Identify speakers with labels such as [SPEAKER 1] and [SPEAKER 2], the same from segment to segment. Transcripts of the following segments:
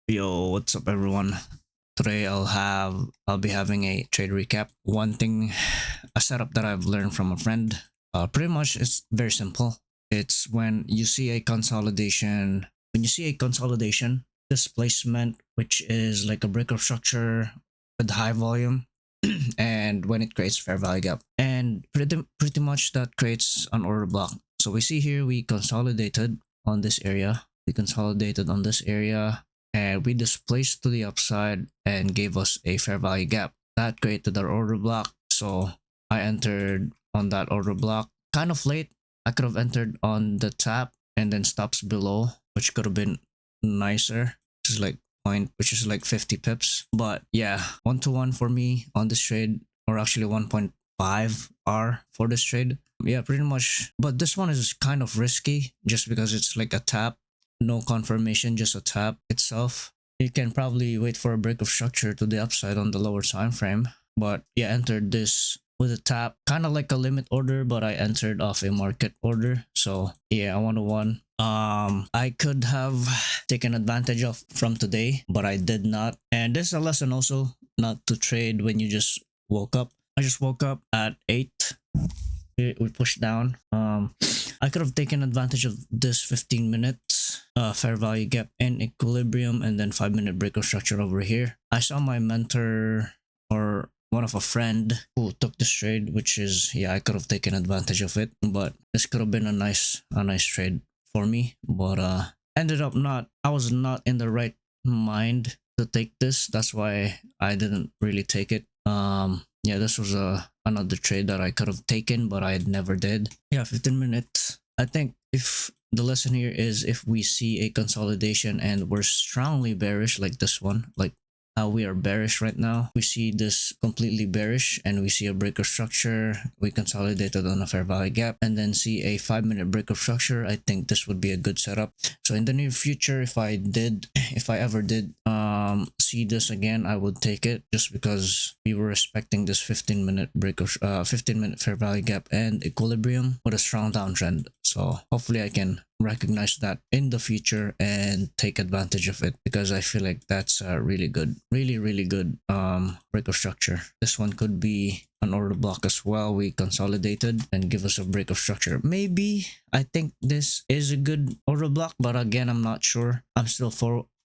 [SPEAKER 1] Yo, what's up everyone? Today I'll be having a trade recap. One thing, a setup that I've learned from a friend. Pretty much it's very simple. It's when you see a consolidation displacement, which is like a break of structure with high volume, and when it creates fair value gap, and pretty much that creates an order block. So we see here we consolidated on this area. We consolidated on this area and we displaced to the upside and gave us a fair value gap. That created our order block. So I entered on that order block kind of late. I could have entered on the tap and then stops below, which could have been nicer. Which is like which is like 50 pips. But yeah, 1 to 1 for me on this trade, or actually 1.5 R for this trade. Yeah, pretty much. But this one is kind of risky just because it's like a tap, no confirmation, just a tap itself. You can probably wait for a break of structure to the upside on the lower time frame. But yeah, entered this with a tap, kind of like a limit order, but I entered off a market order. So yeah, I 1 to 1. I could have taken advantage of from today, but I did not. And this is a lesson also, not to trade when you just woke up. I just woke up at 8. We pushed down. I could have taken advantage of this 15 minutes fair value gap in equilibrium and then 5-minute break of structure over here. I saw my mentor or one of a friend who took this trade, which is, yeah, I could have taken advantage of it, but this could have been a nice trade for me. But ended up not. I was not in the right mind to take this. That's why I didn't really take it. Yeah, this was another trade that I could have taken, but I never did. Yeah, 15 minutes. I think if the lesson here is if we see a consolidation and we're strongly bearish like this one, like how we are bearish right now, we see this completely bearish and we see a break of structure, we consolidated on a fair value gap, and then see a 5-minute break of structure. I think this would be a good setup. So in the near future, if I ever did see this again, I would take it just because we were respecting this 15-minute break of 15-minute fair value gap and equilibrium with a strong downtrend. So hopefully I can recognize that in the future and take advantage of it, because I feel like that's a really good, really good break of structure. This one could be an order block as well. We consolidated and give us a break of structure. Maybe I think this is a good order block, but again, I'm not sure.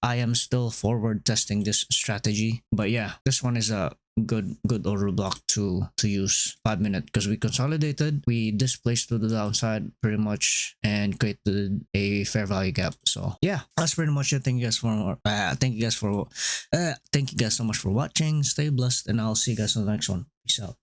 [SPEAKER 1] I am still forward testing this strategy. But yeah, this one is a good order block to use 5-minute, because we consolidated, we displaced to the downside pretty much and created a fair value gap. So yeah, that's pretty much it. Thank you guys so much for watching. Stay blessed, and I'll see you guys on the next one. Peace out.